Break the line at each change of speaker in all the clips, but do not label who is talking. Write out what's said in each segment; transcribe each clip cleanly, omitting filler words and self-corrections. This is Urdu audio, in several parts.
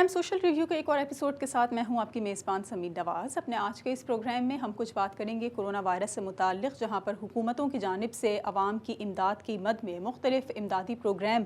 سوشل ریویو کے ایک اور ایپیسوڈ کے ساتھ میں ہوں آپ کی میزبان سمید نواز۔ اپنے آج کے اس پروگرام میں ہم کچھ بات کریں گے کورونا وائرس سے متعلق، جہاں پر حکومتوں کی جانب سے عوام کی امداد کی مد میں مختلف امدادی پروگرام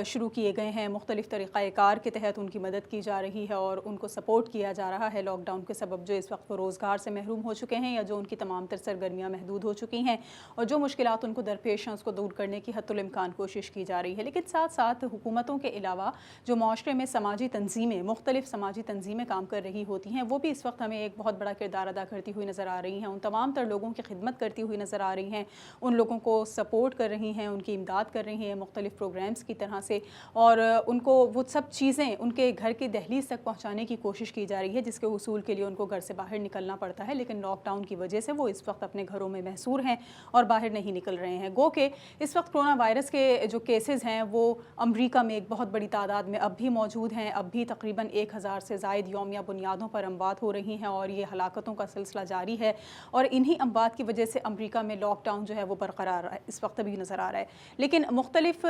شروع کیے گئے ہیں۔ مختلف طریقہ کار کے تحت ان کی مدد کی جا رہی ہے اور ان کو سپورٹ کیا جا رہا ہے لاک ڈاؤن کے سبب جو اس وقت وہ روزگار سے محروم ہو چکے ہیں یا جو ان کی تمام تر سرگرمیاں محدود ہو چکی ہیں اور جو مشکلات ان کو درپیش ہیں اس کو دور کرنے کی حتی الامکان کوشش کی جا رہی ہے۔ لیکن ساتھ ساتھ حکومتوں کے علاوہ جو معاشرے میں سماجی تنظیمیں، مختلف سماجی تنظیمیں کام کر رہی ہوتی ہیں، وہ بھی اس وقت ہمیں ایک بہت بڑا کردار ادا کرتی ہوئی نظر آ رہی ہیں۔ ان تمام تر لوگوں کی خدمت کرتی ہوئی نظر آ رہی ہیں، ان لوگوں کو سپورٹ کر رہی ہیں، ان کی امداد کر رہی ہیں مختلف پروگرامز کی طرح سے، اور ان کو وہ سب چیزیں ان کے گھر کی دہلیز تک پہنچانے کی کوشش کی جا رہی ہے، جس کے حصول کے لیے ان کو گھر سے باہر نکلنا پڑتا ہے، لیکن لاک ڈاؤن کی وجہ سے وہ اس وقت اپنے گھروں میں محصور ہیں اور باہر نہیں نکل رہے ہیں۔ گو کہ اس وقت کورونا وائرس کے جو کیسز ہیں وہ امریکہ میں ایک بہت بڑی تعداد میں اب بھی موجود ہیں۔ اب بھی تقریباً 1000 سے زائد یومیہ بنیادوں پر اموات ہو رہی ہیں اور یہ ہلاکتوں کا سلسلہ جاری ہے، اور انہی اموات کی وجہ سے امریکہ میں لاک ڈاؤن جو ہے وہ برقرار اس وقت بھی نظر آ رہا ہے۔ لیکن مختلف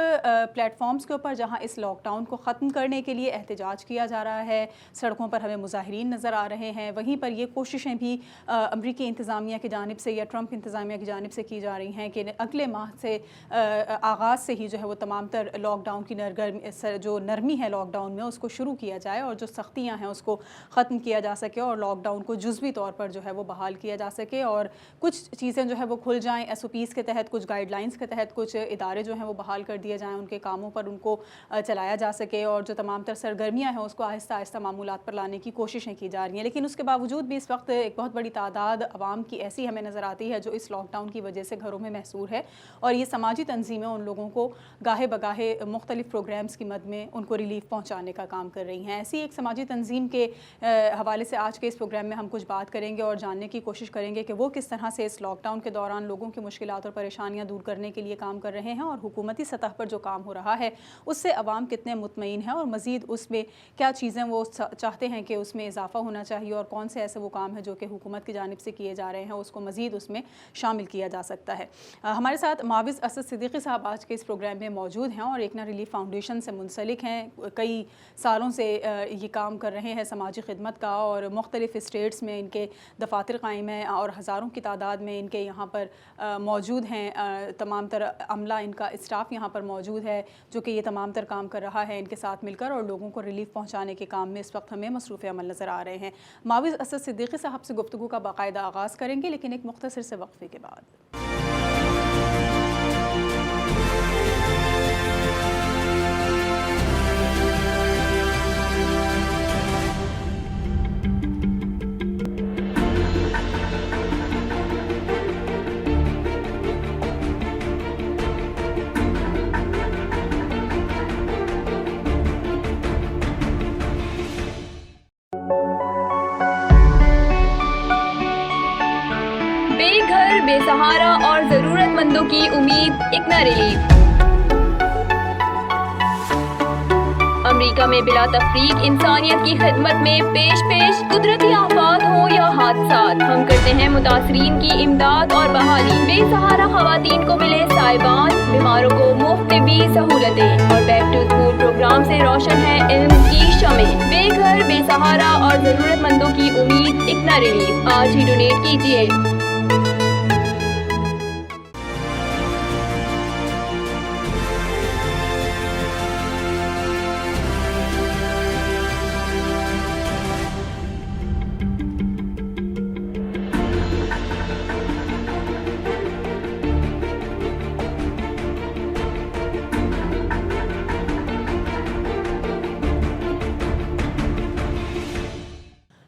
پلیٹ فارمز کے اوپر جہاں اس لاک ڈاؤن کو ختم کرنے کے لیے احتجاج کیا جا رہا ہے، سڑکوں پر ہمیں مظاہرین نظر آ رہے ہیں، وہیں پر یہ کوششیں بھی امریکی انتظامیہ کی جانب سے یا ٹرمپ انتظامیہ کی جانب سے کی جا رہی ہیں کہ اگلے ماہ سے آغاز سے ہی جو ہے وہ تمام تر لاک ڈاؤن کی جو نرمی ہے لاک ڈاؤن میں اس کو شروع کیا جائے اور جو سختیاں ہیں اس کو ختم کیا جا سکے اور لاک ڈاؤن کو جزوی طور پر جو ہے وہ بحال کیا جا سکے اور کچھ چیزیں جو ہے وہ کھل جائیں، ایس او پیز کے تحت، کچھ گائیڈ لائنز کے تحت کچھ ادارے جو ہیں وہ بحال کر دیے جائیں، ان کے کاموں پر ان کو چلایا جا سکے اور جو تمام تر سرگرمیاں ہیں اس کو آہستہ آہستہ معمولات پر لانے کی کوششیں کی جا رہی ہیں۔ لیکن اس کے باوجود بھی اس وقت ایک بہت بڑی تعداد عوام کی ایسی ہمیں نظر آتی ہے جو اس لاک ڈاؤن کی وجہ سے گھروں میں محصور ہے، اور یہ سماجی تنظیمیں ان لوگوں کو گاہے بگاہے مختلف پروگرامز کی مد میں ان کو ریلیف پہنچانے کا کام کر رہی ہیں۔ ایسی ایک سماجی تنظیم کے حوالے سے آج کے اس پروگرام میں ہم کچھ بات کریں گے اور جاننے کی کوشش کریں گے کہ وہ کس طرح سے اس لاک ڈاؤن کے دوران لوگوں کی مشکلات اور پریشانیاں دور کرنے کے لیے کام کر رہے ہیں، اور حکومتی سطح پر جو کام ہو رہا ہے اس سے عوام کتنے مطمئن ہیں اور مزید اس میں کیا چیزیں وہ چاہتے ہیں کہ اس میں اضافہ ہونا چاہیے، اور کون سے ایسے وہ کام ہیں جو کہ حکومت کی جانب سے کیے جا رہے ہیں اس کو مزید اس میں شامل کیا جا سکتا ہے۔ ہمارے ساتھ معاوض اسد صدیقی صاحب آج کے اس پروگرام میں موجود ہیں اور ایکنا ریلیف فاؤنڈیشن سے منسلک ہیں، کئی سالوں سے یہ کام کر رہے ہیں سماجی خدمت کا، اور مختلف اسٹیٹس میں ان کے دفاتر قائم ہیں اور ہزاروں کی تعداد میں ان کے یہاں پر موجود ہیں، تمام تر عملہ ان کا اسٹاف یہاں پر موجود ہے جو کہ یہ تمام تر کام کر رہا ہے ان کے ساتھ مل کر، اور لوگوں کو ریلیف پہنچانے کے کام میں اس وقت ہمیں مصروف عمل نظر آ رہے ہیں۔ معاوض اسد صدیقی صاحب سے گفتگو کا باقاعدہ آغاز کریں گے، لیکن ایک مختصر سے وقفے کے بعد۔
بے گھر، بے سہارا اور ضرورت مندوں کی امید، ایکنا ریلیف۔ امریکہ میں بلا تفریق انسانیت کی خدمت میں پیش قدرتی آفات ہوں یا حادثات، ہم کرتے ہیں متاثرین کی امداد اور بحالی۔ بے سہارا خواتین کو ملے سائبان، بیماروں کو مفت طبی سہولتیں، اور بیک ٹو اسکول پروگرام سے روشن ہے علم کی شمع۔ بے گھر، بے سہارا اور ضرورت مندوں کی امید، ایکنا ریلیف۔ آج ہی ڈونیٹ کیجیے۔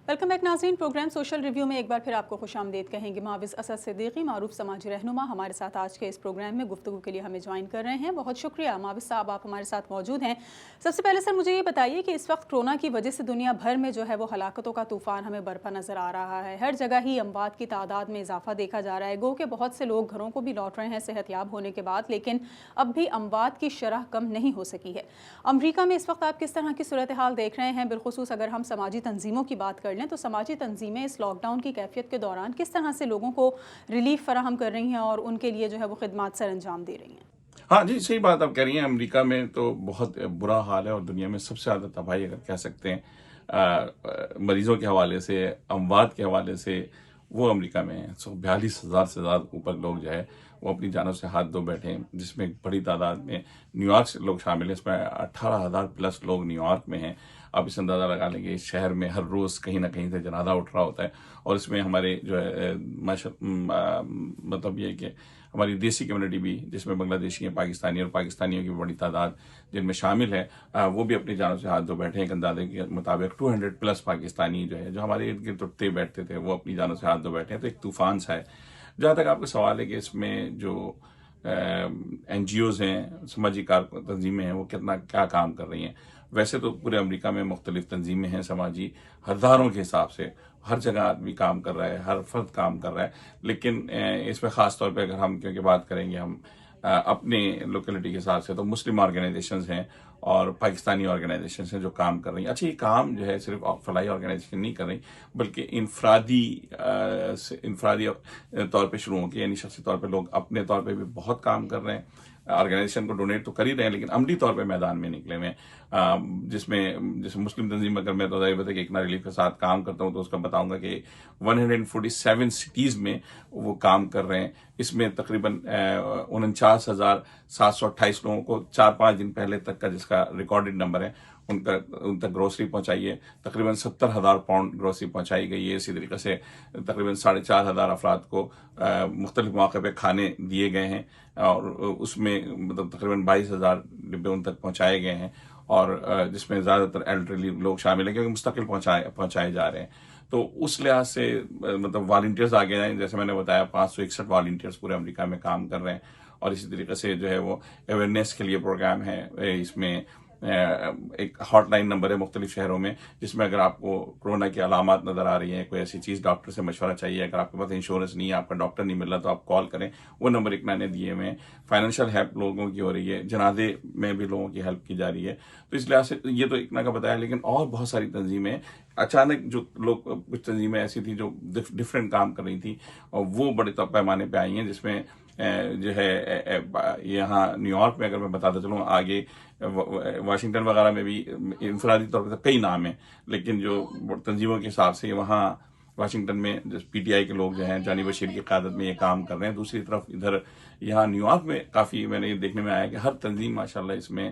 ویلکم بیک ناظرین، پروگرام سوشل ریویو میں ایک بار پھر آپ کو خوش آمدید کہیں گے۔ معاوض اسد صدیقی، معروف سماجی رہنما، ہمارے ساتھ آج کے اس پروگرام میں گفتگو کے لیے ہمیں جوائن کر رہے ہیں۔ بہت شکریہ معاوض صاحب، آپ ہمارے ساتھ موجود ہیں۔ سب سے پہلے سر مجھے یہ بتائیے کہ اس وقت کورونا کی وجہ سے دنیا بھر میں جو ہے وہ ہلاکتوں کا طوفان ہمیں برپا نظر آ رہا ہے، ہر جگہ ہی اموات کی تعداد میں اضافہ دیکھا جا رہا ہے۔ گو کہ بہت سے لوگ گھروں کو بھی لوٹ رہے ہیں صحت یاب ہونے کے بعد، لیکن اب بھی اموات کی شرح کم نہیں ہو سکی ہے۔ امریکہ میں اس وقت آپ کس طرح کی صورتحال دیکھ رہے ہیں؟ بالخصوص اگر ہم سماجی تنظیموں کی بات کر لیں تو سماجی تنظیمیں اس لاک ڈاؤن کی کیفیت کے دوران کس طرح سے لوگوں کو ریلیف فراہم کر رہی ہیں اور ان کے لیے جو ہے وہ خدمات سر انجام دے رہی ہیں؟
ہاں جی، صحیح بات آپ کہہ رہی ہیں. امریکہ میں تو بہت برا حال ہے اور دنیا میں سب سے زیادہ تباہی اگر کہہ سکتے ہیں مریضوں کے حوالے سے، اموات کے حوالے سے، وہ امریکہ میں ہیں. 42,000 سے زیادہ اوپر لوگ جو ہے وہ اپنی جانوں سے ہاتھ دھو بیٹھے ہیں، جس میں ایک بڑی تعداد میں نیو یارک سے لوگ شامل ہیں. اس میں 18,000 پلس لوگ نیو یارک میں ہیں. آپ اس اندازہ لگا لیں گے اس شہر میں ہر روز کہیں نہ کہیں سے جنازہ اٹھ رہا ہوتا ہے. اور اس میں ہمارے جو ہے مطلب یہ ہے کہ ہماری دیسی کمیونٹی بھی، جس میں بنگلہ دیشی ہیں، پاکستانی اور پاکستانیوں کی بڑی تعداد جن میں شامل ہے، وہ بھی اپنی جانوں سے ہاتھ دھو بیٹھے ہیں. ایک اندازے کے مطابق 200 پلس پاکستانی جو ہے، جو ہمارے ارد گرد اٹھتے بیٹھتے تھے، وہ اپنی جانوں سے ہاتھ دھو بیٹھے ہیں. تو ایک طوفان سا ہے. جہاں تک آپ کا سوال ہے کہ اس میں جو این جی اوز ہیں، سماجی تنظیمیں ہیں، وہ کیا کام کر رہی ہیں. ویسے تو پورے امریکہ میں مختلف تنظیمیں ہیں سماجی، ہزاروں کے حساب سے ہر جگہ آدمی کام کر رہا ہے، ہر فرد کام کر رہا ہے. لیکن اس میں خاص طور پہ اگر ہم کیونکہ بات کریں گے ہم اپنے لوکیلٹی کے حساب سے، تو مسلم آرگنائزیشنز ہیں اور پاکستانی آرگنائزیشنز ہیں جو کام کر رہی ہیں. اچھا، یہ کام جو ہے صرف فلاحی آرگنائزیشن نہیں کر رہی، بلکہ انفرادی طور پہ شروع ہو کے، یعنی شخصی طور پہ لوگ اپنے طور پہ بھی بہت کام کر رہے ہیں. آرگنائزیشن کو ڈونیٹ تو کر ہی رہے ہیں، لیکن عملی طور پہ میدان میں نکلے ہوئے ہیں. جس میں جیسے مسلم تنظیم، اگر میں تو ظاہر بات ہے کہ ایکنا ریلیف کے ساتھ کام کرتا ہوں تو اس کا بتاؤں گا کہ 147 سٹیز میں وہ کام کر رہے ہیں. اس میں تقریباً 49,728 لوگوں کو 4-5 دن پہلے تک کا جس کا ریکارڈڈ نمبر ہے ان تک گروسری پہنچائی ہے. تقریباً 70,000 پاؤنڈ گروسری پہنچائی گئی ہے. اسی طریقے سے تقریباً 4,500 افراد کو مختلف مواقع پہ کھانے دیے گئے ہیں، اور اس میں مطلب تقریباً 22,000 ڈبے ان تک پہنچائے گئے ہیں. اور جس میں زیادہ تر ایلڈرلی لوگ شامل ہیں، کیونکہ مستقل پہنچائے جا رہے ہیں. تو اس لحاظ سے مطلب والنٹیئرز آگے ہیں. جیسے میں نے بتایا 561 والنٹیئرز پورے امریکہ میں کام کر رہے ہیں. اور اسی طریقے سے جو ہے وہ اویئرنیس کے لیے پروگرام ہے. اس میں ایک ہاٹ لائن نمبر ہے مختلف شہروں میں، جس میں اگر آپ کو کورونا کی علامات نظر آ رہی ہیں، کوئی ایسی چیز ڈاکٹر سے مشورہ چاہیے، اگر آپ کے پاس انشورنس نہیں ہے، آپ کا ڈاکٹر نہیں مل رہا، تو آپ کال کریں. وہ نمبر ایک میں نے دیے ہوئے ہیں. فائنینشیل ہیلپ لوگوں کی ہو رہی ہے، جنازے میں بھی لوگوں کی ہیلپ کی جا رہی ہے. تو اس لحاظ سے یہ تو ایک کا بتایا، لیکن اور بہت ساری تنظیمیں اچانک جو لوگ، کچھ تنظیمیں ایسی تھیں جو ڈفرینٹ کام کر رہی تھیں، اور وہ بڑے پیمانے پہ آئی ہیں. جس میں جو ہے یہاں نیو یارک میں اگر میں بتاتا چلوں، آگے واشنگٹن وغیرہ میں بھی انفرادی طور پہ کئی نام ہیں، لیکن جو تنظیموں کے حساب سے وہاں واشنگٹن میں پی ٹی آئی کے لوگ جو ہیں جانی بشیر کی قیادت میں یہ کام کر رہے ہیں. دوسری طرف ادھر یہاں نیو یارک میں کافی میں نے یہ دیکھنے میں آیا کہ ہر تنظیم ماشاءاللہ اس میں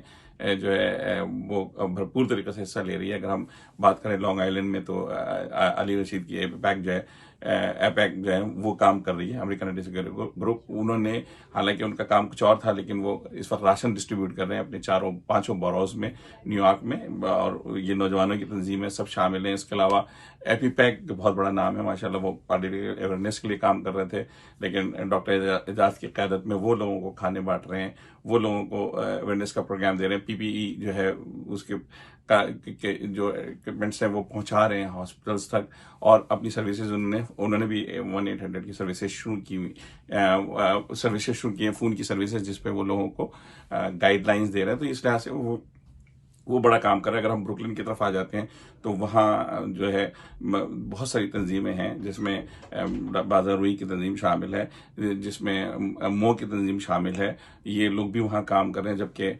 جو ہے وہ بھرپور طریقے سے حصہ لے رہی ہے. اگر ہم بات کریں لانگ آئیلینڈ میں، تو علی رشید کی ایپیک جو ہے وہ کام کر رہی ہے، امریکن آئیڈی سیکورٹی گروپ. انہوں نے، حالانکہ ان کا کام کچھ اور تھا، لیکن وہ اس وقت راشن ڈسٹریبیوٹ کر رہے ہیں اپنے 4-5 بوروز میں نیو یارک میں. اور یہ نوجوانوں کی تنظیمیں سب شامل ہیں. اس کے علاوہ ایپی پیک جو بہت بڑا نام ہے ماشاءاللہ، وہ پارٹی اویئرنیس کے لیے کام کر رہے تھے، لیکن ڈاکٹر اعجاز کی قیادت میں وہ لوگوں کو کھانے بانٹ رہے ہیں، وہ لوگوں کو اویئرنیس کا پروگرام دے رہے ہیں. پی پی ای جو ہے اس کے جو اکوپمنٹس ہیں وہ پہنچا رہے ہیں ہاسپٹلس تک. اور اپنی سروسز انہوں نے بھی 1-800 کی سروسز شروع کی ہیں، فون کی سروسز، جس پہ وہ لوگوں کو گائیڈ لائنز دے رہے ہیں. تو اس لحاظ سے وہ بڑا کام کر رہا ہے. اگر ہم بروکلن کی طرف آ جاتے ہیں تو وہاں جو ہے بہت ساری تنظیمیں ہیں، جس میں بازار روئی کی تنظیم شامل ہے، جس میں مو کی تنظیم شامل ہے. یہ لوگ بھی وہاں کام کر رہے ہیں. جبکہ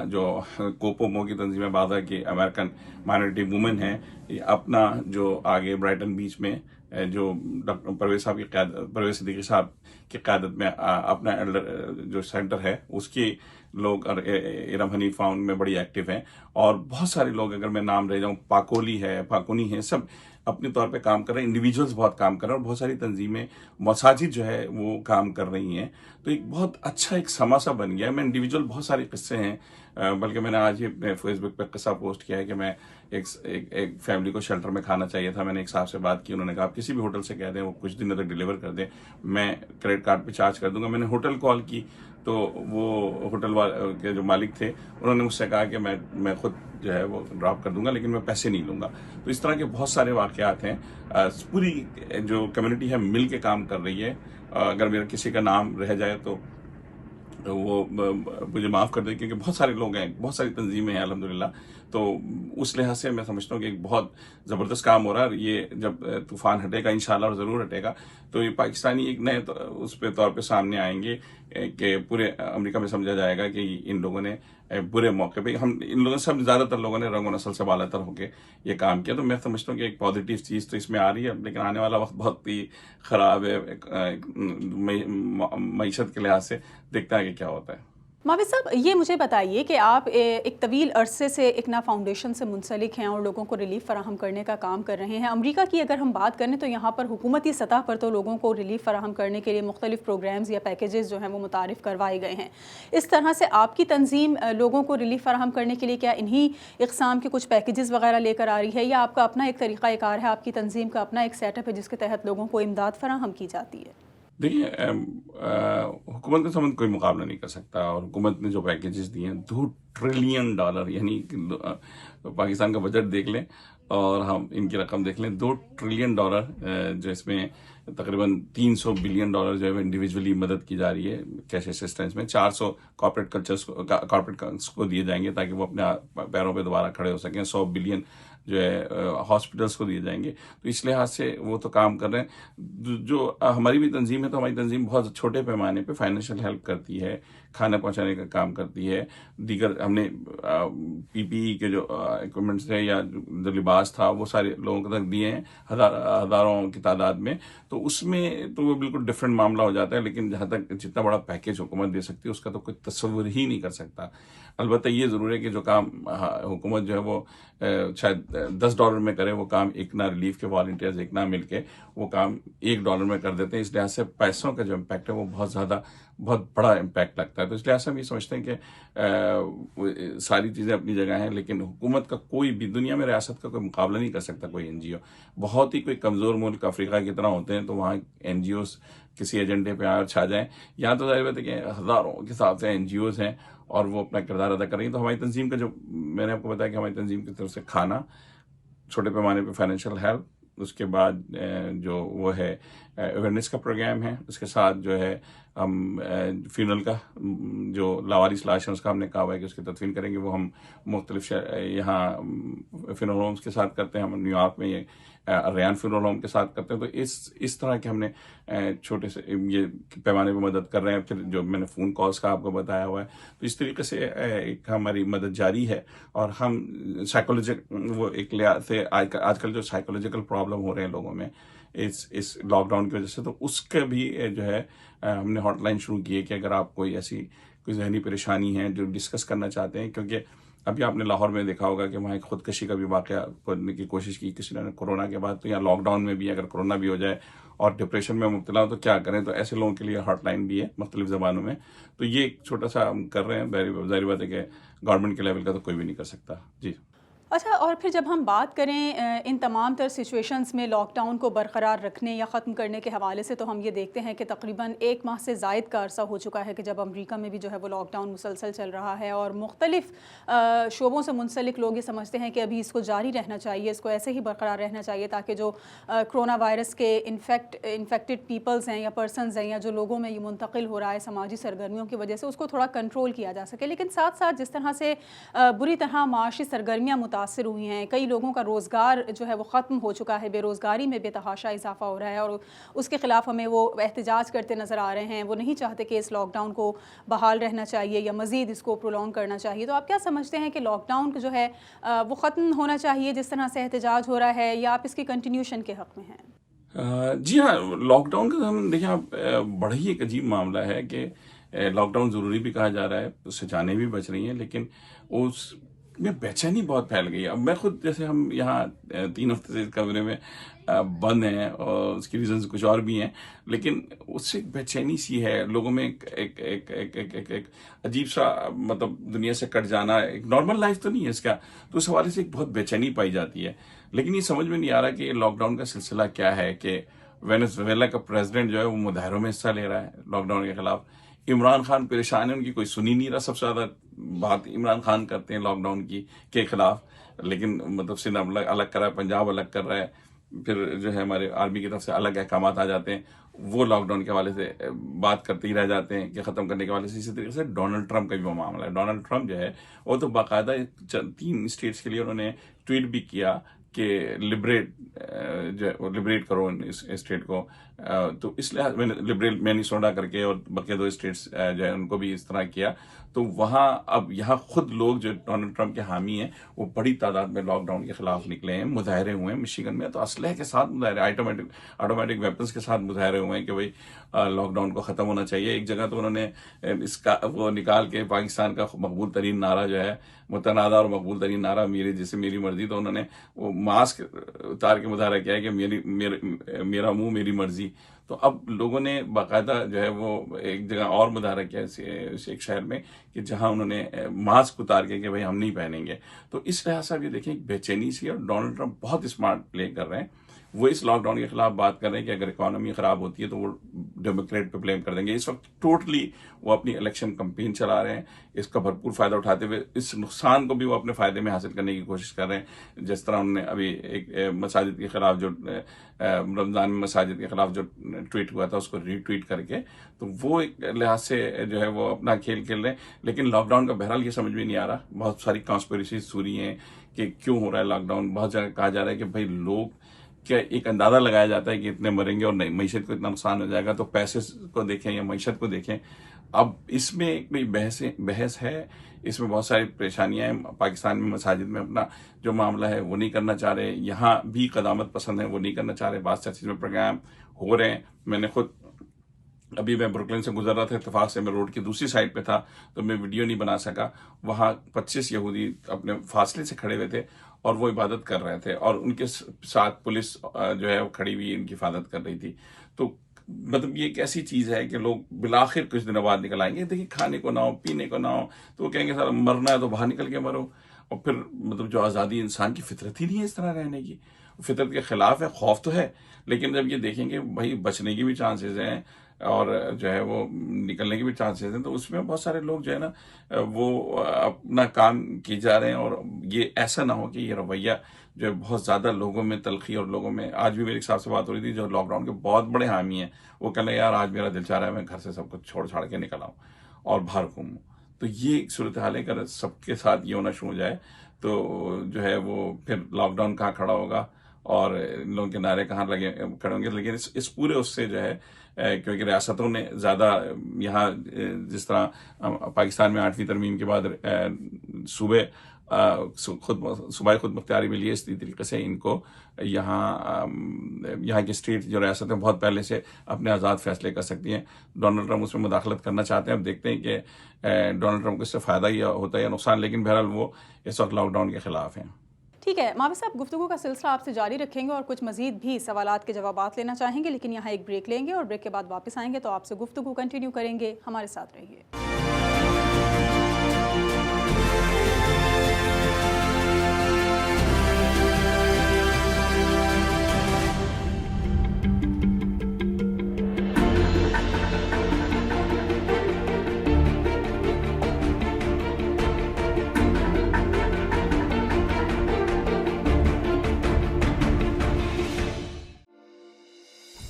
جو کوپو مو کی تنظیم ہے، بازار کی امریکن مائنورٹی وومن ہے، اپنا جو آگے برائٹن بیچ میں جو ڈاکٹر پرویز صدیقی صاحب کی قیادت میں اپنا جو سینٹر ہے، اس کی لوگ ارم حنیف فاؤنڈ میں بڑی ایکٹیو ہیں. اور بہت سارے لوگ، اگر میں نام لے جاؤں، پاکونی ہے، سب اپنے طور پہ کام کر رہے ہیں. انڈیویجولز بہت کام کر رہے ہیں، اور بہت ساری تنظیمیں، مساجد جو ہے وہ کام کر رہی ہیں. تو ایک بہت اچھا ایک سما سا بن گیا ہے. میں انڈیویجول بہت سارے قصے ہیں، بلکہ میں نے آج ہی اپنے فیس بک پہ قصہ پوسٹ کیا ہے کہ میں ایک فیملی کو شیلٹر میں کھانا چاہیے تھا. میں نے ایک صاحب سے بات کی، انہوں نے کہا آپ کسی بھی ہوٹل سے کہہ دیں، وہ کچھ دنوں تک ڈیلیور کر دیں، میں کریڈٹ کارڈ پہ چارج کر دوں گا. میں نے ہوٹل کال کی تو وہ ہوٹل کے جو مالک تھے، انہوں نے مجھ سے کہا کہ میں خود جو ہے وہ ڈراپ کر دوں گا، لیکن میں پیسے نہیں لوں گا. تو اس طرح کے بہت سارے واقعات ہیں. پوری جو کمیونٹی ہے مل کے کام کر رہی ہے. اگر میرا کسی کا نام رہ جائے تو وہ مجھے معاف کر دیں کیونکہ بہت سارے لوگ ہیں, بہت ساری تنظیمیں ہیں الحمدللہ, تو اس لحاظ سے میں سمجھتا ہوں کہ ایک بہت زبردست کام ہو رہا ہے. اور یہ جب طوفان ہٹے گا انشاءاللہ, اور ضرور ہٹے گا, تو یہ پاکستانی ایک نئے اس پہ طور پہ سامنے آئیں گے کہ پورے امریکہ میں سمجھا جائے گا کہ ان لوگوں نے برے موقع پہ, ہم ان لوگوں سے زیادہ تر لوگوں نے رنگ و نسل سے بالا تر ہو کے یہ کام کیا. تو میں سمجھتا ہوں کہ ایک پازیٹیو چیز تو اس میں آ رہی ہے, لیکن آنے والا وقت بہت ہی خراب ہے معیشت کے لحاظ سے. دیکھتا ہے کہ کیا ہوتا ہے.
ماوی صاحب, یہ مجھے بتائیے کہ آپ ایک طویل عرصے سے اقنا فاؤنڈیشن سے منسلک ہیں اور لوگوں کو ریلیف فراہم کرنے کا کام کر رہے ہیں. امریکہ کی اگر ہم بات کریں تو یہاں پر حکومتی سطح پر تو لوگوں کو ریلیف فراہم کرنے کے لیے مختلف پروگرامز یا پیکیجز جو ہیں وہ متعارف کروائے گئے ہیں. اس طرح سے آپ کی تنظیم لوگوں کو ریلیف فراہم کرنے کے لیے کیا انہی اقسام کے کچھ پیکیجز وغیرہ لے کر آ رہی ہے, یا آپ کا اپنا ایک طریقہ کار ہے, آپ کی تنظیم کا اپنا ایک سیٹ اپ ہے جس کے تحت لوگوں کو امداد فراہم کی جاتی ہے؟
دیکھیے, حکومت کا سمجھ کوئی مقابلہ نہیں کر سکتا, اور حکومت نے جو پیکیجز دیے ہیں $2 ٹریلین, یعنی پاکستان کا بجٹ دیکھ لیں اور ہم ان کی رقم دیکھ لیں, $2 ٹریلین, جو اس میں تقریباً $300 بلین جو ہے انڈیویجولی مدد کی جا رہی ہے کیش اسسٹنس میں. 400 کارپوریٹ کو دیے جائیں گے تاکہ وہ اپنے پیروں پہ دوبارہ کھڑے ہو سکیں. 100 بلین جو ہے ہاسپٹلس کو دیے جائیں گے. تو اس لحاظ سے وہ تو کام کر رہے ہیں. جو ہماری بھی تنظیم ہے, تو ہماری تنظیم بہت چھوٹے پیمانے پہ فائنینشیل ہیلپ کرتی ہے, کھانا پہنچانے کا کام کرتی ہے. دیگر ہم نے پی پی ای کے جو اکوپمنٹس تھے یا جو لباس تھا وہ سارے لوگوں تک دیے ہیں, ہزاروں کی تعداد میں. تو اس میں تو وہ بالکل ڈفرینٹ معاملہ ہو جاتا ہے, لیکن جہاں تک جتنا بڑا پیکیج حکومت دے سکتی ہے اس کا تو کوئی تصور ہی نہیں کر سکتا. البتہ یہ ضرور ہے کہ جو کام حکومت جو ہے وہ شاید $10 میں کرے, وہ کام اقنا ریلیف کے والنٹیئرز اقنا مل کے وہ کام $1 میں کر دیتے ہیں. اس لحاظ سے پیسوں کا جو امپیکٹ ہے وہ بہت بڑا امپیکٹ لگتا ہے. تو اس لحاظ سے ہم یہ سمجھتے ہیں کہ ساری چیزیں اپنی جگہ ہیں, لیکن حکومت کا کوئی بھی دنیا میں ریاست کا کوئی مقابلہ نہیں کر سکتا کوئی این جی او. بہت ہی کوئی کمزور ملک افریقہ کی طرح ہوتے ہیں تو وہاں این جی اوز کسی ایجنڈے پہ آئے اور چھا جائیں. یہاں تو ظاہر بات ہے کہ ہزاروں کے حساب سے این جی اوز ہیں اور وہ اپنا کردار ادا کر رہی ہیں. تو ہماری تنظیم کا جو میں نے آپ کو بتایا کہ ہماری تنظیم کی طرف سے کھانا, چھوٹے پیمانے پہ فائنینشیل ہیلپ, اس کے بعد جو وہ ہے اویئرنیس کا پروگرام ہے, اس کے ساتھ جو ہے ہم فیونرل کا جو لاوارث لاش ہے اس کا ہم نے کہا ہوا ہے کہ اس کی تدفین کریں گے. وہ ہم مختلف یہاں فیونرل ہومس کے ساتھ کرتے ہیں, ہم نیو یارک میں یہ ریان فیونرل ہوم کے ساتھ کرتے ہیں. تو اس طرح کے ہم نے چھوٹے سے یہ پیمانے پہ مدد کر رہے ہیں. پھر جو میں نے فون کالز کا آپ کو بتایا ہوا ہے, تو اس طریقے سے ایک ہماری مدد جاری ہے. اور ہم وہ ایک لحاظ سے آج کل جو سائیکولوجیکل پرابلم ہو رہے ہیں لوگوں میں اس لاک ڈاؤن کی وجہ سے, تو اس کا بھی جو ہے ہم نے ہاٹ لائن شروع کی ہے کہ اگر آپ کوئی ایسی کوئی ذہنی پریشانی ہے جو ڈسکس کرنا چاہتے ہیں, کیونکہ ابھی آپ نے لاہور میں دیکھا ہوگا کہ وہاں ایک خودکشی کا بھی واقعہ کرنے کی کوشش کی کسی نے کورونا کے بعد. تو یہاں لاک ڈاؤن میں بھی اگر کورونا بھی ہو جائے اور ڈپریشن میں مبتلا ہو تو کیا کریں, تو ایسے لوگوں کے لیے ہاٹ لائن بھی ہے مختلف زبانوں میں. تو یہ ایک چھوٹا سا ہم کر رہے ہیں. ظاہر بات ہے کہ گورنمنٹ کے لیول کا تو کوئی بھی نہیں کر سکتا. جی
اچھا, اور پھر جب ہم بات کریں ان تمام تر سچویشنز میں لاک ڈاؤن کو برقرار رکھنے یا ختم کرنے کے حوالے سے, تو ہم یہ دیکھتے ہیں کہ تقریباً 1 ماہ سے زائد کا عرصہ ہو چکا ہے کہ جب امریکہ میں بھی جو ہے وہ لاک ڈاؤن مسلسل چل رہا ہے, اور مختلف شعبوں سے منسلک لوگ یہ سمجھتے ہیں کہ ابھی اس کو جاری رہنا چاہیے, اس کو ایسے ہی برقرار رہنا چاہیے تاکہ جو کرونا وائرس کے انفیکٹڈ پیپلز ہیں یا پرسنز ہیں یا جو لوگوں میں یہ منتقل ہو رہا ہے سماجی سرگرمیوں کی وجہ سے, اس کو تھوڑا کنٹرول کیا جا سکے. لیکن ساتھ ساتھ جس طرح سے بری طرح معاشی سرگرمیاں متاثر ہوئی ہیں, کئی لوگوں کا روزگار جو ہے وہ ختم ہو چکا ہے, بے روزگاری میں بے تحاشا اضافہ ہو رہا ہے, اور اس کے خلاف ہمیں وہ احتجاج کرتے نظر آ رہے ہیں. وہ نہیں چاہتے کہ اس لاک ڈاؤن کو بحال رہنا چاہیے یا مزید اس کو پرولونگ کرنا چاہیے. تو آپ کیا سمجھتے ہیں کہ لاک ڈاؤن جو ہے وہ ختم ہونا چاہیے جس طرح سے احتجاج ہو رہا ہے, یا آپ اس کی کنٹینیوشن کے حق میں ہیں؟
جی ہاں, لاک ڈاؤن کا ہم دیکھیں بڑا ہی ایک عجیب معاملہ ہے کہ لاک ڈاؤن ضروری بھی کہا جا رہا ہے, اس سے جانیں بھی بچ رہی ہیں, لیکن اس میں بے چینی بہت پھیل گئی ہے. اب میں خود جیسے ہم یہاں 3 ہفتے سے کمرے میں بند ہیں, اور اس کی ریزنز کچھ اور بھی ہیں, لیکن اس سے ایک بے چینی سی ہے لوگوں میں, ایک عجیب سا مطلب دنیا سے کٹ جانا, ایک نارمل لائف تو نہیں ہے اس کا, تو اس حوالے سے ایک بہت بے چینی پائی جاتی ہے. لیکن یہ سمجھ میں نہیں آ رہا کہ لاک ڈاؤن کا سلسلہ کیا ہے, کہ وینزویلا کا پریزیڈنٹ جو ہے وہ مظاہروں میں حصہ لے رہا ہے لاک ڈاؤن کے خلاف. عمران خان پریشان ہے, ان کی کوئی سنی نہیں رہا. سب سے زیادہ بات عمران خان کرتے ہیں لاک ڈاؤن کی کے خلاف, لیکن مطلب سندھ الگ کر رہا ہے, پنجاب الگ کر رہا ہے, پھر جو ہے ہمارے آرمی کی طرف سے الگ احکامات آ جاتے ہیں، وہ لاک ڈاؤن کے حوالے سے بات کرتے ہی رہ جاتے ہیں کہ ختم کرنے کے حوالے سے. اسی طریقے سے ڈونلڈ ٹرمپ کا بھی وہ معاملہ ہے. ڈونلڈ ٹرمپ جو ہے وہ تو باقاعدہ 3 اسٹیٹس کے لیے انہوں نے ٹویٹ بھی کیا کہ لبریٹ کرو اس اسٹیٹ کو. تو اس لحاظ میں لبریل مینیسوٹا کر کے اور بقیہ 2 اسٹیٹس جو ہے ان کو بھی اس طرح کیا. تو وہاں اب یہاں خود لوگ جو ڈونلڈ ٹرمپ کے حامی ہیں وہ بڑی تعداد میں لاک ڈاؤن کے خلاف نکلے ہیں، مظاہرے ہوئے ہیں. مشیگن میں تو اسلحے کے ساتھ مظاہرے، آٹومیٹک ویپنس کے ساتھ مظاہرے ہوئے ہیں کہ بھائی لاک ڈاؤن کو ختم ہونا چاہیے. ایک جگہ تو انہوں نے اس کا وہ نکال کے پاکستان کا مقبول ترین نعرہ جو ہے، متنازع اور مقبول ترین نعرہ میری مرضی، تو انہوں نے وہ ماسک اتار کے مظاہرہ کیا ہے کہ میرا منہ میری مرضی. تو اب لوگوں نے باقاعدہ جو ہے وہ ایک جگہ اور مظاہرہ کیا ایک شہر میں کہ جہاں انہوں نے ماسک اتار کے کہ بھائی ہم نہیں پہنیں گے. تو اس لحاظ سے آپ یہ دیکھیں بے چینی سی، اور ڈونلڈ ٹرمپ بہت اسمارٹ پلے کر رہے ہیں. وہ اس لاک ڈاؤن کے خلاف بات کر رہے ہیں کہ اگر اکانومی خراب ہوتی ہے تو وہ ڈیموکریٹ پہ بلیم کر دیں گے. اس وقت ٹوٹلی وہ اپنی الیکشن کمپین چلا رہے ہیں، اس کا بھرپور فائدہ اٹھاتے ہوئے اس نقصان کو بھی وہ اپنے فائدے میں حاصل کرنے کی کوشش کر رہے ہیں. جس طرح انہوں نے ابھی ایک مساجد کے خلاف جو رمضان میں مساجد کے خلاف جو ٹویٹ ہوا تھا اس کو ری ٹویٹ کر کے، تو وہ ایک لحاظ سے جو ہے وہ اپنا کھیل کھیل رہے ہیں. لیکن لاک ڈاؤن کا بہرحال یہ سمجھ میں نہیں آ رہا. بہت ساری کانسپیریسیز سوری ہیں کہ کیوں ہو رہا ہے لاک ڈاؤن. بہت جگہ کہا جا رہا ہے کہ بھائی لوگ کیا ایک اندازہ لگایا جاتا ہے کہ اتنے مریں گے اور نہیں معیشت کو اتنا نقصان ہو جائے گا، تو پیسے کو دیکھیں یا معیشت کو دیکھیں. اب اس میں کوئی بحث ہے، اس میں بہت ساری پریشانیاں ہیں. پاکستان میں مساجد میں اپنا جو معاملہ ہے وہ نہیں کرنا چاہ رہے، یہاں بھی قدامت پسند ہے وہ نہیں کرنا چاہ رہے. بعض چرچز میں پروگرام ہو رہے ہیں. میں نے خود ابھی میں بروکلن سے گزر رہا تھا، اتفاق سے میں روڈ کی دوسری سائڈ پہ تھا تو میں ویڈیو نہیں بنا سکا. وہاں 25 یہودی اپنے فاصلے سے کھڑے ہوئے تھے اور وہ عبادت کر رہے تھے، اور ان کے ساتھ پولیس جو ہے وہ کھڑی ہوئی ان کی حفاظت کر رہی تھی. تو مطلب یہ ایک ایسی چیز ہے کہ لوگ بالآخر کچھ دنوں بعد نکل آئیں گے. دیکھیں کھانے کو نہ ہو، پینے کو نہ ہو، تو وہ کہیں گے سر مرنا ہے تو باہر نکل کے مرو. اور پھر مطلب جو آزادی انسان کی فطرت ہی نہیں ہے اس طرح رہنے کی، فطرت کے خلاف ہے. خوف تو ہے، لیکن جب یہ دیکھیں گے بھائی بچنے کی بھی چانسز ہیں اور جو ہے وہ نکلنے کی بھی چانسز ہیں، تو اس میں بہت سارے لوگ جو ہے نا وہ اپنا کام کی جا رہے ہیں. اور یہ ایسا نہ ہو کہ یہ رویہ جو ہے بہت زیادہ لوگوں میں تلخی، اور لوگوں میں آج بھی میرے صاحب سے بات ہو رہی تھی جو لاک ڈاؤن کے بہت بڑے حامی ہیں، وہ کہہ رہے ہیں یار آج میرا دل چاہ رہا ہے میں گھر سے سب کچھ چھوڑ چھاڑ کے نکل آؤں اور باہر گھوموں. تو یہ ایک صورتحال ہے، اگر سب کے ساتھ یہ ہونا شروع ہو جائے تو جو ہے وہ پھر لاک ڈاؤن کہاں کھڑا ہوگا اور ان لوگوں کے نعرے کہاں کھڑے ہوں گے. لیکن اس پورے اس سے جو ہے کیونکہ ریاستوں نے زیادہ یہاں جس طرح پاکستان میں 8ویں ترمیم کے بعد صوبائی خود مختاری ملی ہے، اسی طریقے سے ان کو یہاں کی اسٹیٹ جو ریاستیں بہت پہلے سے اپنے آزاد فیصلے کر سکتی ہیں. ڈونلڈ ٹرمپ اس میں مداخلت کرنا چاہتے ہیں. اب دیکھتے ہیں کہ ڈونلڈ ٹرمپ کو اس سے فائدہ ہی ہوتا ہے یا نقصان، لیکن بہرحال وہ اس وقت لاک ڈاؤن کے خلاف ہیں.
ٹھیک ہے ماوی صاحب، گفتگو کا سلسلہ آپ سے جاری رکھیں گے اور کچھ مزید بھی سوالات کے جوابات لینا چاہیں گے، لیکن یہاں ایک بریک لیں گے اور بریک کے بعد واپس آئیں گے تو آپ سے گفتگو کنٹینیو کریں گے. ہمارے ساتھ رہیے.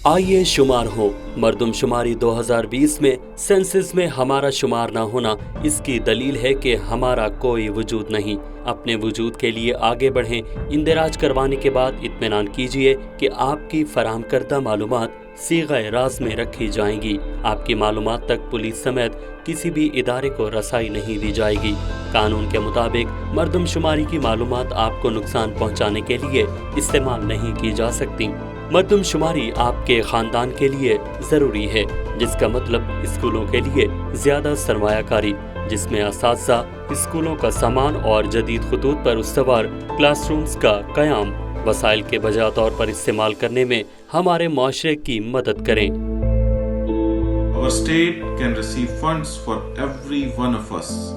آئیے شمار ہو. مردم شماری 2020 میں سینسس میں ہمارا شمار نہ ہونا اس کی دلیل ہے کہ ہمارا کوئی وجود نہیں. اپنے وجود کے لیے آگے بڑھیں. اندراج کروانے کے بعد اطمینان کیجیے کہ آپ کی فراہم کردہ معلومات صیغہ راز میں رکھی جائیں گی. آپ کی معلومات تک پولیس سمیت کسی بھی ادارے کو رسائی نہیں دی جائے گی. قانون کے مطابق مردم شماری کی معلومات آپ کو نقصان پہنچانے کے لیے استعمال نہیں کی جا سکتی. مردم شماری آپ کے خاندان کے لیے ضروری ہے، جس کا مطلب اسکولوں کے لیے زیادہ سرمایہ کاری، جس میں اساتذہ، اسکولوں کا سامان اور جدید خطوط پر استوار کلاس رومز کا قیام وسائل کے بجا طور پر استعمال کرنے میں ہمارے معاشرے کی مدد کریں.
Our state can receive funds for every one of us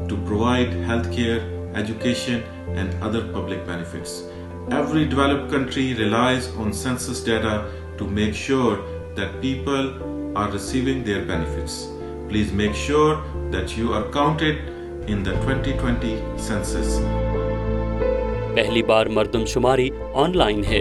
to provide healthcare, education and other public benefits. Every developed country relies on census data to make sure that people are receiving their benefits. Please make sure that you are counted in the 2020 census.
پہلی بار مردم شماری آن لائن ہے،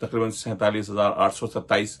47,827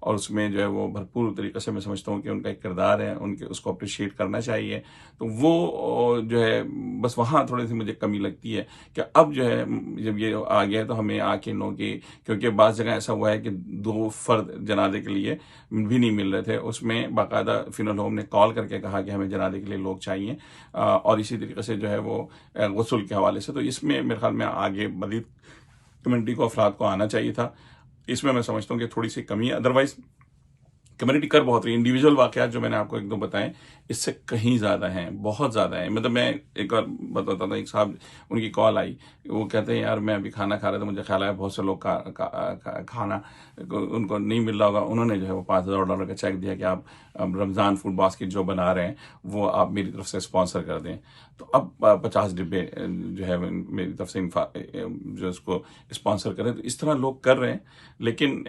اور اس میں جو ہے وہ بھرپور طریقے سے میں سمجھتا ہوں کہ ان کا ایک کردار ہے، اس کو اپریشیٹ کرنا چاہیے. تو وہ جو ہے بس وہاں تھوڑی سی مجھے کمی لگتی ہے کہ اب جو ہے جب یہ آ گیا تو ہمیں آ کے لوگوں کی، کیونکہ بعض جگہ ایسا ہوا ہے کہ 2 فرد جنازے کے لیے بھی نہیں مل رہے تھے، اس میں باقاعدہ فنل ہوم نے کال کر کے کہا کہ ہمیں جنازے کے لیے لوگ چاہیے، اور اسی طریقے سے جو ہے وہ غسل کے حوالے سے. تو اس میں میرے خیال میں آگے مزید کمیونٹی کو، افراد کو آنا چاہیے تھا. اس میں سمجھتا ہوں کہ تھوڑی سی کمی ہے. ادروائز کمیونٹی کر بہت رہی ہے. انڈیویجول واقعات جو میں نے آپ کو 1-2 بتائیں اس سے کہیں زیادہ ہیں، بہت زیادہ ہیں. مطلب میں ایک اور بتاتا تھا، ایک صاحب ان کی کال آئی، وہ کہتے ہیں یار میں ابھی کھانا کھا رہا تھا، مجھے خیال آیا بہت سے لوگ کھانا ان کو نہیں مل رہا ہوگا، انہوں نے جو ہے وہ $5,000 کا چیک دیا کہ آپ رمضان فوڈ باسکٹ جو بنا رہے ہیں وہ آپ میری طرف سے اسپانسر کر دیں. تو اب 50 ڈبے جو ہے میری طرف سے جو اس کو اسپانسر کریں. تو اس طرح لوگ کر رہے ہیں. لیکن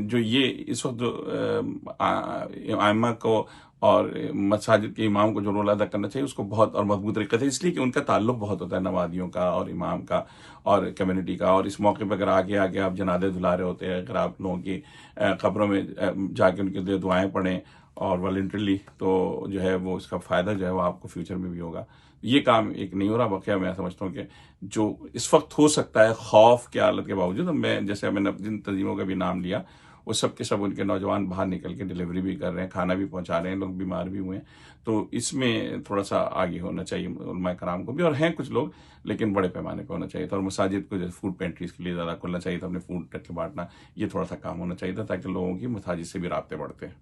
جو یہ اس وقت جو ائمہ کو اور مساجد کے امام کو جو رول ادا کرنا چاہیے اس کو بہت اور مضبوط طریقے سے، اس لیے کہ ان کا تعلق بہت ہوتا ہے نمازیوں کا اور امام کا اور کمیونٹی کا. اور اس موقع پہ اگر آگے آپ جنازے دھلا رہے ہوتے ہیں، اگر آپ لوگوں کی قبروں میں جا کے ان کے لیے دعائیں پڑھیں اور والنٹرلی، تو جو ہے وہ اس کا فائدہ جو ہے وہ آپ کو فیوچر میں بھی ہوگا. یہ کام ایک نہیں ہو رہا. واقعہ میں سمجھتا ہوں کہ جو اس وقت ہو سکتا ہے خوف کی حالت کے باوجود، میں جیسے میں نے جن تنظیموں کا بھی نام لیا وہ سب کے سب ان کے نوجوان باہر نکل کے ڈلیوری بھی کر رہے ہیں، کھانا بھی پہنچا رہے ہیں، لوگ بیمار بھی ہوئے ہیں. تو اس میں تھوڑا سا آگے ہونا چاہیے علماء کرام کو بھی، اور ہیں کچھ لوگ لیکن بڑے پیمانے پہ ہونا چاہیے تھا. اور مساجد کو جیسے فوڈ پینٹریز کے لیے زیادہ کھلنا چاہیے تھا، اپنے فوڈ ٹرک کے بانٹنا، یہ تھوڑا سا کام ہونا چاہیے تھا تاکہ لوگوں کی مساجد سے بھی رابطے بڑھتے ہیں.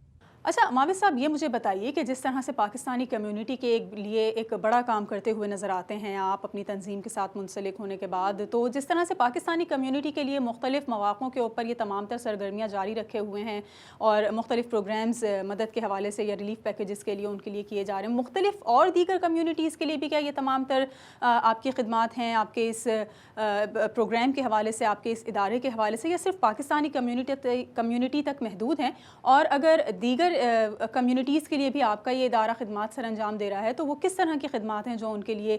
اچھا ماوز صاحب، یہ مجھے بتائیے کہ جس طرح سے پاکستانی کمیونٹی کے لیے ایک بڑا کام کرتے ہوئے نظر آتے ہیں آپ اپنی تنظیم کے ساتھ منسلک ہونے کے بعد، تو جس طرح سے پاکستانی کمیونٹی کے لیے مختلف مواقعوں کے اوپر یہ تمام تر سرگرمیاں جاری رکھے ہوئے ہیں اور مختلف پروگرامز مدد کے حوالے سے یا ریلیف پیکیجز کے لیے ان کے لیے کیے جا رہے ہیں، مختلف اور دیگر کمیونٹیز کے لیے بھی کیا یہ تمام تر آپ کی خدمات ہیں آپ کے اس پروگرام کے حوالے سے، آپ کے اس ادارے کے حوالے سے، یا صرف پاکستانی کمیونٹی تک محدود ہیں؟ اور اگر دیگر کمیونٹیز کے لیے بھی آپ کا یہ ادارہ خدمات سر انجام دے رہا ہے تو وہ کس طرح کی خدمات ہیں جو ان کے لیے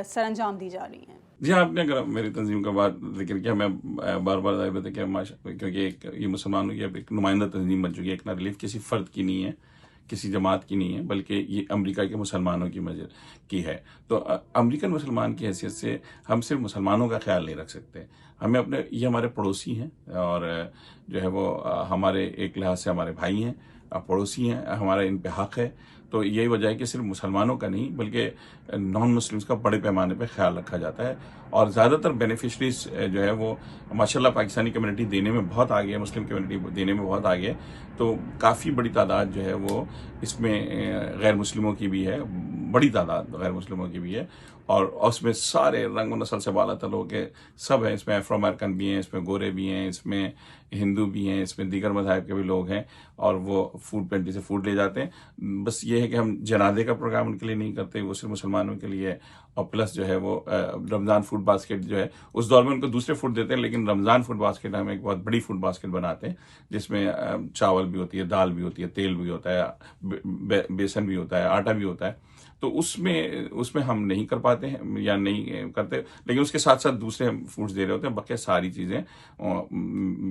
سر انجام دی جا رہی ہیں؟
جی آپ نے اگر میری تنظیم کا بات ذکر کیا، میں بار بار ظاہر بتا کہ کیونکہ یہ مسلمانوں کی اب ایک نمائندہ تنظیم بن چکی ہے. ایک نہ ریلیف کسی فرد کی نہیں ہے، کسی جماعت کی نہیں ہے، بلکہ یہ امریکہ کے مسلمانوں کی ہے. تو امریکن مسلمان کی حیثیت سے ہم صرف مسلمانوں کا خیال نہیں رکھ سکتے. ہمیں یہ ہمارے پڑوسی ہیں اور جو ہے وہ ہمارے ایک لحاظ سے ہمارے بھائی ہیں، پڑوسی ہیں، ہمارا ان پہ حق ہے. تو یہی وجہ ہے کہ صرف مسلمانوں کا نہیں بلکہ نان مسلمز کا بڑے پیمانے پہ خیال رکھا جاتا ہے. اور زیادہ تر بینیفیشریز جو ہے وہ ماشاءاللہ پاکستانی کمیونٹی دینے میں بہت آگے ہے، مسلم کمیونٹی دینے میں بہت آگے ہے. تو کافی بڑی تعداد جو ہے وہ اس میں غیر مسلموں کی بھی ہے، بڑی تعداد غیر مسلموں کی بھی ہے. اور اس میں سارے رنگ و نسل سے بالا تر لوگ سب ہیں. اس میں افرو امریکن بھی ہیں، اس میں گورے بھی ہیں، اس میں ہندو بھی ہیں، اس میں دیگر مذاہب کے بھی لوگ ہیں، اور وہ فوڈ پینٹری سے فوڈ لے جاتے ہیں. بس یہ ہے کہ ہم جنازے کا پروگرام ان کے لیے نہیں کرتے، وہ صرف مسلمانوں کے لیے. اور پلس جو ہے وہ رمضان فوڈ باسکٹ جو ہے اس دور میں ان کو دوسرے فوڈ دیتے ہیں، لیکن رمضان فوڈ باسکٹ ہم ایک بہت بڑی فوڈ باسکٹ بناتے ہیں جس میں چاول بھی ہوتی ہے، دال بھی ہوتی ہے، تیل بھی ہوتا ہے، بیسن بھی ہوتا ہے، آٹا بھی ہوتا ہے. تو اس میں ہم نہیں کر پاتے ہیں یا نہیں کرتے، لیکن اس کے ساتھ ساتھ دوسرے فوڈز دے رہے ہوتے ہیں. باقی ساری چیزیں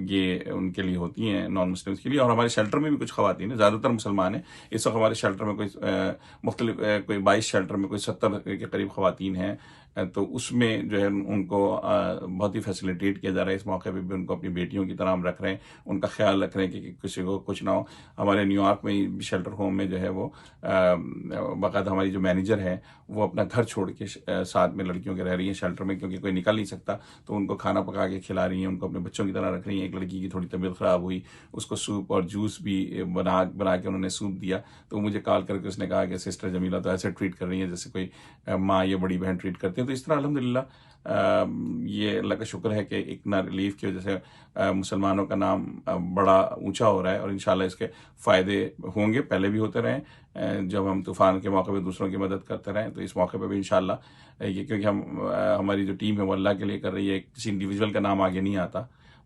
یہ ان کے لیے ہوتی ہیں، نان مسلمس کے لیے. اور ہمارے شیلٹر میں بھی کچھ خواتین ہیں، زیادہ تر مسلمان ہیں. اس وقت ہمارے شیلٹر میں کوئی 22 شیلٹر میں کوئی 70 کے قریب خواتین ہیں. تو اس میں جو ہے ان کو بہت ہی فیسیلیٹیٹ کیا جا رہا ہے. اس موقع پہ بھی ان کو اپنی بیٹیوں کی طرح ہم رکھ رہے ہیں، ان کا خیال رکھ رہے ہیں کہ کسی کو کچھ نہ ہو. ہمارے نیو یارک میں شیلٹر ہوم میں جو ہے وہ باقاعدہ ہماری جو مینیجر ہے وہ اپنا گھر چھوڑ کے ساتھ میں لڑکیوں کے رہ رہی ہیں شیلٹر میں، کیونکہ کوئی نکل نہیں سکتا. تو ان کو کھانا پکا کے کھلا رہی ہیں، ان کو اپنے بچوں کی طرح رکھ رہی ہیں. ایک لڑکی کی تھوڑی طبیعت خراب ہوئی، اس کو سوپ اور جوس بھی بنا کے انہوں نے سوپ دیا. تو مجھے کال کر کے اس نے کہا کہ سسٹر جمیلہ تو ایسے ٹریٹ کر رہی ہیں جیسے کوئی ماں یا بڑی بہن ٹریٹ کرتے ہیں. تو اس طرح الحمدللہ یہ اللہ کا شکر ہے کہ ایک نہ ریلیف کی وجہ سے مسلمانوں کا نام بڑا اونچا ہو رہا ہے. اور انشاءاللہ اس کے فائدے ہوں گے، پہلے بھی ہوتے رہیں. جب ہم طوفان کے موقع پہ دوسروں کی مدد کرتے رہیں تو اس موقع پہ بھی انشاءاللہ یہ، کیونکہ ہماری جو ٹیم ہے وہ اللہ کے لیے کر رہی ہے، کسی انڈیویجول کا نام آگے نہیں آتا.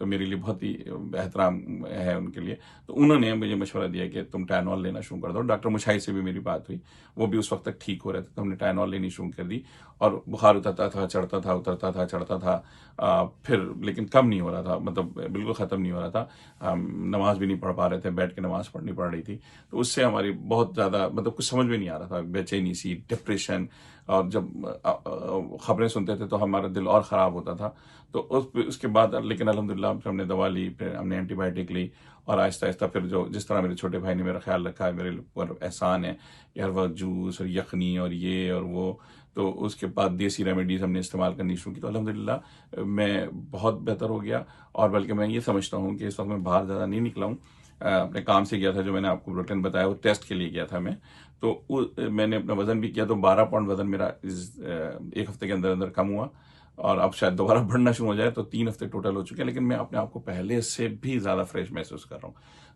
تو میرے لیے بہت ہی احترام ہے ان کے لیے. تو انہوں نے مجھے مشورہ دیا کہ تم ٹائنول لینا شروع کر دو. ڈاکٹر مشاہد سے بھی میری بات ہوئی, وہ بھی اس وقت تک ٹھیک ہو رہے تھے, تو ہم نے ٹائنول لینی شروع کر دی. اور بخار اترتا تھا, چڑھتا تھا, اترتا تھا, چڑھتا تھا, پھر لیکن کم نہیں ہو رہا تھا, مطلب بالکل ختم نہیں ہو رہا تھا. نماز بھی نہیں پڑھ پا رہے تھے, بیٹھ کے نماز پڑھنی پڑ رہی تھی. تو اس سے ہماری بہت زیادہ مطلب کچھ سمجھ میں نہیں آ رہا تھا, بے چینی سی, ڈپریشن, اور جب خبریں سنتے تھے تو ہمارا دل اور خراب ہوتا تھا. تو اس کے بعد لیکن الحمدللہ ہم نے دوا لی, پھر ہم نے اینٹی بائیوٹک لی, اور آہستہ آہستہ پھر جس طرح میرے چھوٹے بھائی نے میرا خیال رکھا ہے, میرے اوپر احسان ہے کہ ہر وقت جوس اور یخنی اور یہ اور وہ, تو اس کے بعد دیسی ریمیڈیز ہم نے استعمال کرنی شروع کی. تو الحمدللہ میں بہت بہتر ہو گیا, اور بلکہ میں یہ سمجھتا ہوں کہ اس وقت میں باہر زیادہ نہیں نکلا ہوں. اپنے کام سے گیا تھا, جو میں نے آپ کو روٹین بتایا, وہ ٹیسٹ کے لیے گیا تھا میں. تو میں نے اپنا وزن بھی کیا, تو 12 پاؤنڈ وزن میرا ایک ہفتے کے اندر اندر کم ہوا, اور اب شاید دوبارہ بڑھنا شروع ہو جائے. تو 3 ہفتے ٹوٹل ہو چکے ہیں, لیکن میں اپنے آپ کو پہلے سے بھی زیادہ فریش محسوس کر رہا ہوں.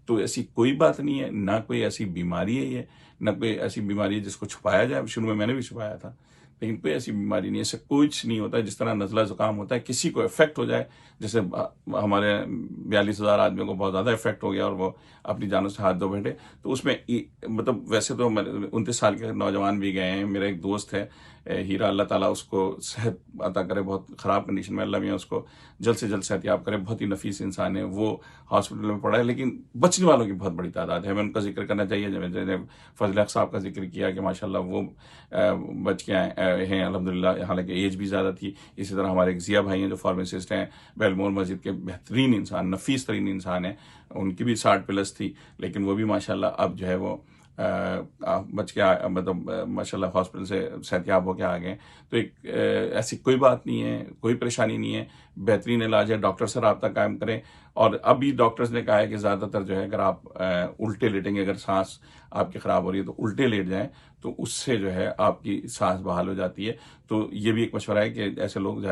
تو ایسی کوئی بات نہیں ہے, نہ کوئی ایسی بیماری ہے یہ, نہ کوئی ایسی بیماری ہے جس کو چھپایا جائے. شروع میں نے بھی چھپایا تھا, لیکن کوئی ایسی بیماری نہیں ہے, ایسے کچھ نہیں ہوتا ہے. جس طرح نزلہ زکام ہوتا ہے, کسی کو افیکٹ ہو جائے, جیسے ہمارے 42,000 آدمیوں کو بہت زیادہ افیکٹ ہو گیا اور وہ اپنی جانوں سے ہاتھ دھو بیٹھے, تو اس میں مطلب ویسے تو 29 سال کے نوجوان بھی گئے ہیں. میرا ایک دوست ہے ہیرا, اللہ تعالیٰ اس کو صحت عطا کرے, بہت خراب کنڈیشن میں, اللہ میاں اس کو جلد سے جلد صحت یاب کرے. بہت ہی نفیس انسان ہے, وہ ہاسپٹل میں پڑا ہے, لیکن بچنے والوں کی بہت بڑی تعداد ہے. ہمیں ان کا ذکر کرنا چاہیے. جب نے فضل حق صاحب کا ذکر کیا کہ ماشاءاللہ وہ بچ کے آئے ہیں الحمدللہ, حالانکہ ایج بھی زیادہ تھی. اسی طرح ہمارے ایک ضیاء بھائی ہیں جو فارمیسسٹ ہیں, بیلمور مسجد کے بہترین انسان, نفیس ترین انسان ہیں. ان کی بھی 60+ تھی, لیکن وہ بھی ماشاءاللہ اب جو ہے وہ بچ کے مطلب ماشاءاللہ ہاسپٹل سے صحت یاب ہو کے آ گئے. تو ایک ایسی کوئی بات نہیں ہے, کوئی پریشانی نہیں ہے, بہترین علاج ہے. ڈاکٹر سے رابطہ قائم کریں. اور ابھی ڈاکٹرز نے کہا ہے کہ زیادہ تر جو ہے اگر آپ الٹے لیٹیں گے, اگر سانس آپ کی خراب ہو رہی ہے تو الٹے لیٹ جائیں, تو اس سے جو ہے آپ کی سانس بحال ہو جاتی ہے. تو یہ بھی ایک مشورہ ہے کہ ایسے لوگ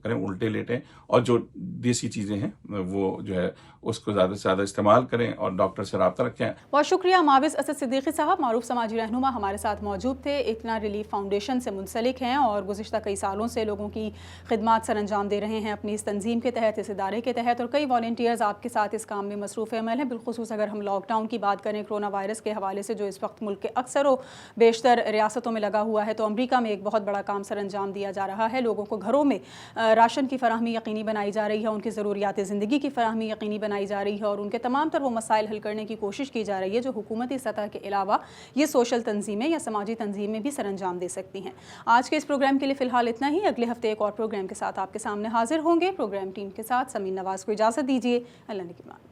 کریں, الٹے لیٹیں, اور جو دیسی چیزیں ہیں وہ جو ہے اس کو زیادہ سے زیادہ استعمال کریں, اور ڈاکٹر سے رابطہ رکھیں.
بہت شکریہ معاوض اسد صدیقی صاحب, معروف سماجی رہنما ہمارے ساتھ موجود تھے. اکنا ریلیف فاؤنڈیشن سے منسلک ہیں اور گزشتہ کئی سالوں سے لوگوں کی خدمات سر انجام دے رہے ہیں اپنی اس تنظیم کے تحت, اس ادارے کے تحت, اور کئی والنٹیئرز آپ کے ساتھ اس کام میں مصروف عمل ہیں. بالخصوص اگر ہم لاک ڈاؤن کی بات کریں کرونا وائرس کے حوالے سے, جو اس وقت ملک کے اکثر و بیشتر ریاستوں میں لگا ہوا ہے, تو امریکہ میں ایک بہت بڑا کام سر انجام دیا جا رہا ہے. لوگوں کو گھروں میں راشن کی فراہمی یقینی بنائی جا رہی ہے, ان کی ضروریات زندگی کی فراہمی یقینی بنائی جا رہی ہے, اور ان کے تمام تر وہ مسائل حل کرنے کی کوشش کی جا رہی ہے جو حکومتی سطح کے علاوہ یہ سوشل تنظیمیں یا سماجی تنظیمیں بھی سر انجام دے سکتی ہیں. آج کے اس پروگرام کے لیے فی الحال اتنا ہی. اگلے ہفتے ایک اور پروگرام کے ساتھ آپ کے سامنے حاضر ہوں گے. پروگرام ٹیم کے ساتھ سمین نواز کو اجازت دیجیے. اللہ نگہبان.